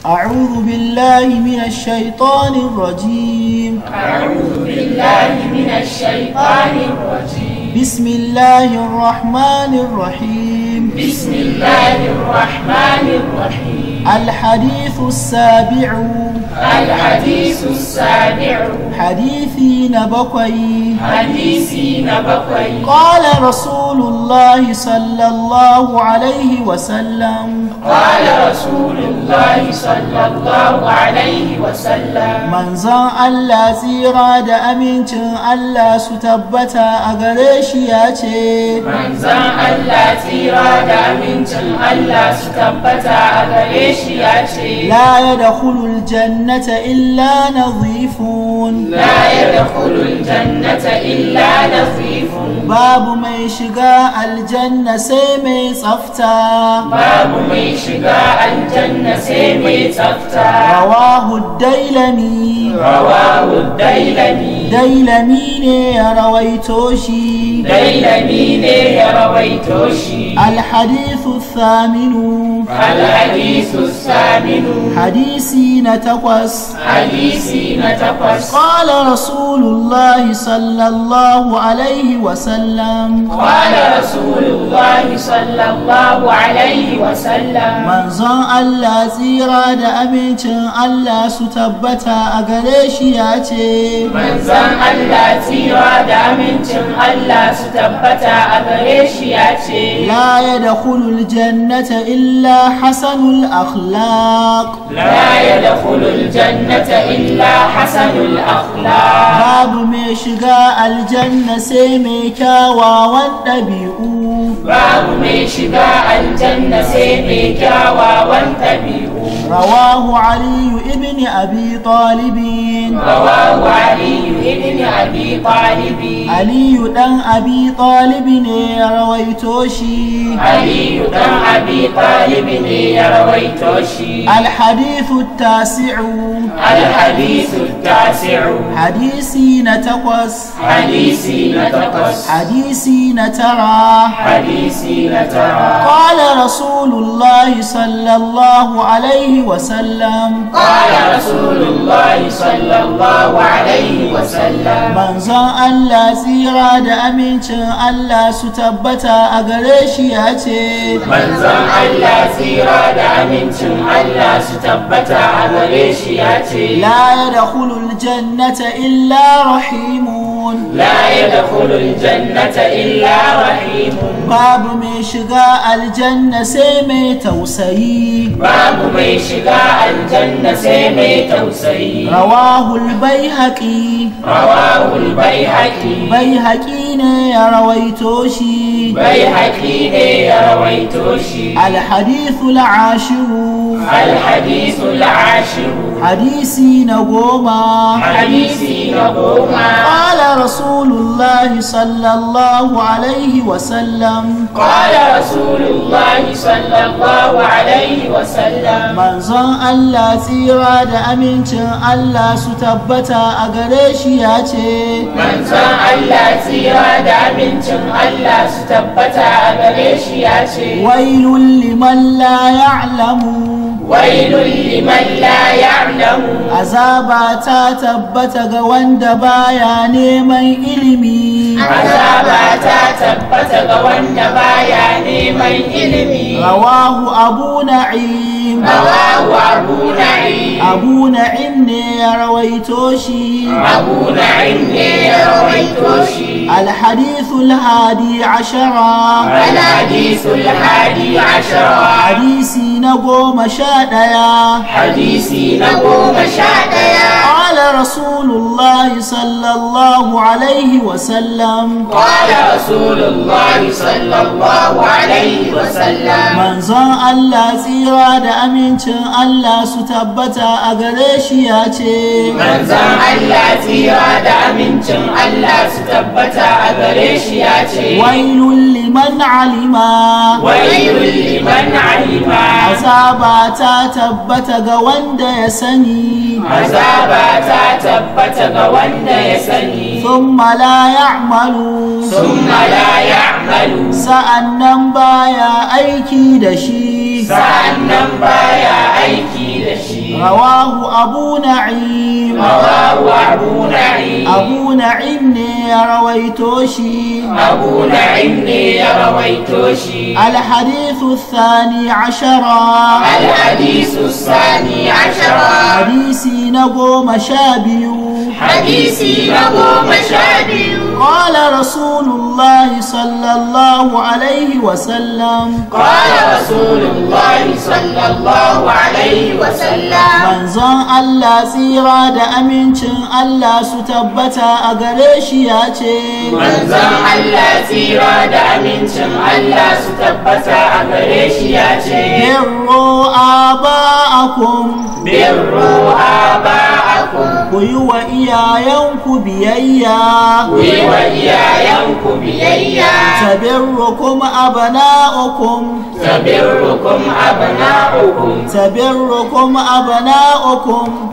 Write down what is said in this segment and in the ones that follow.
أعوذ بالله من الشيطان الرجيم. أعوذ بالله من الشيطان الرجيم. بسم الله الرحمن الرحيم. بسم الله الرحمن الرحيم. الحديث السابع. الحديث السابع. حديثي نبقي. حديثي نبقي. قال رسول الله صلى الله عليه وسلم. قال رسول الله صلى الله عليه وسلم. manzon Allah tsira da amincin Allah su tabbata a gare shi ya ce, manzon Allah tsira da amincin Allah su tabbata a gare shi ya ce, la yadkhulul jannata illa nadhifun. la yadkhulul jannata illa nadhifun. babu mai shiga aljanna sai mai tsafta. babu mai shiga aljanna sai mai tsafta. rawahu dailami. rawahu dailami. dailami ne ya rawaito shi. dailami ne ya rawaito shi. alhadithu thaminu. الحديث الثامن. hadisi na takwas. حديثي نتقص. قال رسول الله صلى الله عليه وسلم. قال رسول الله صلى الله عليه وسلم. manzon Allah tsira da amincin Allah su tabbata a gare shi ya ce, manzon Allah tsira da amincin Allah su tabbata a gare shi ya ce, la yadkhulul jannata illa hasanul akhlaq. la yadkhulul jannata illa hasanul akhlaq. babu mai shiga aljanna sai mai kyawawan ɗabi'u. babu mai shiga aljanna sai mai kyawawan ɗabi'u. rawahu aliyu ibn abi talibin. رواه علي بن أبي طالب. aliyu dan abi talibi ne ya rawaito shi. علي بن أبي طالب يروي توشي. الحديث التاسع. الحديث التاسع. حديثي نتقص. حديثي نتقص. حديثي نترى. حديثي نترى. قال رسول الله صلى الله عليه وسلم. قال رسول الله صلى الله عليه وسلم. manzon Allah tsira da amincin Allah su tabbata a gare shi ya ce, manzon Allah tsira da amincin Allah su tabbata a gare shi ya ce, la yadkhulul jannata illa rahimun. la yadkhulul jannata illa rahimun. babu mai shiga aljanna sai mai tausayi. babu mai shiga aljanna sai mai tausayi. rawahul baihaqi. rawahul baihaqi. baihaqi ne ya rawaito shi. baihaqi ne ya rawaito shi. alhadithul ashiru. الحديث العاشر. hadisi na goma. حديثي نقوم. قال رسول الله صلى الله عليه وسلم. قال رسول الله صلى الله عليه وسلم. manzon Allah tsira da amincin Allah su tabbata a gare shi ya ce, manzon Allah tsira da amincin Allah su tabbata a gare shi ya ce, wailul liman la ya'lamu. wailun liman la ya'lamu. azaba ta tabbata ga wanda baya neman ilimi. azaba ta tabbata ga wanda baya neman ilimi. rawahu abu na'im. rawahu abu na'im. abu na'im ne ya rawaito shi. abu na'im ne ya rawaito shi. الحديث الهادي عشرة. الحديث الحادي عشر. حديثي نقوم شاديا. حديثي نقوم شاديا. قال رسول الله صلى الله عليه وسلم. قال رسول الله صلى الله عليه وسلم. manzon Allah tsira da amincin Allah su tabbata a gare shi ya ce, manzon Allah tsira da amincin Allah su tabbata a gare shi ya ce, wailul liman alima. wailun liman alima. azaba ta tabbata ga wanda ya sani. azaba ta tabbata ga wanda ya sani. thumma la ya'malu. summa la ya'malu. sa'annan baya aiki da shi. sa'annan baya aiki da shi. rawahu abu na'im abu na'im ne ya rawaito shi. abu na'im ne ya rawaito shi. alhadithu thani ashara alhadisu sani ashara. hadisi na 12 hadisi na 12. قال رسول الله صلى الله عليه وسلم قال رسول الله صلى الله عليه وسلم manzon Allah tsira da amincin Allah su tabbata a gare shi ya ce manzon Allah tsira da amincin Allah su tabbata a gare shi ya ce birru aba'akum ku yi wa iyayenku biyayya wa iyayenku biyayya. tabirrukum abna'ukum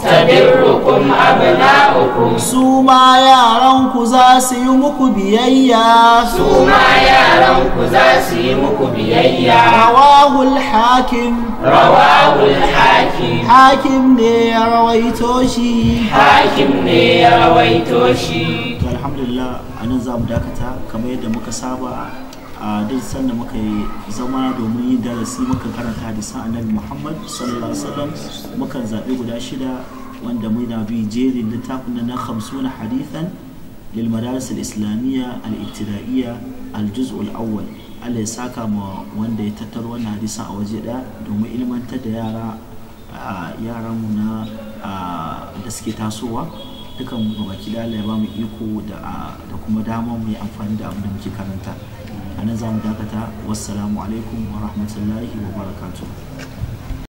tabirrukum abna'ukum su ma yaranku za su yi muku biyayya rawahul hakim hakim ne ya rawaito shi to alhamdulillah anan za mu dakata kamar yadda muka saba a duk sanda muka yi zama domin yin darasi muka karanta hadisan annabi Muhammad sallallahu alaihi wasallam mukan zaɓi guda 6 wanda muna bi jerin littafin na 50 hadithan lil madaris al-islamiyya al-ibtida'iyya al-juz' al-awwal Allah ya saka ma wanda ya tattaro wannan hadisan a waje ɗaya domin ilmantar da yaranmu na da suke tasowa dukan baki da Allah ya ba mu iko da kuma damar mu yi amfani da abin da muke karanta. A nan za mu dakata. Wassalamu alaikum wa rahmatullahi wa barakatuh.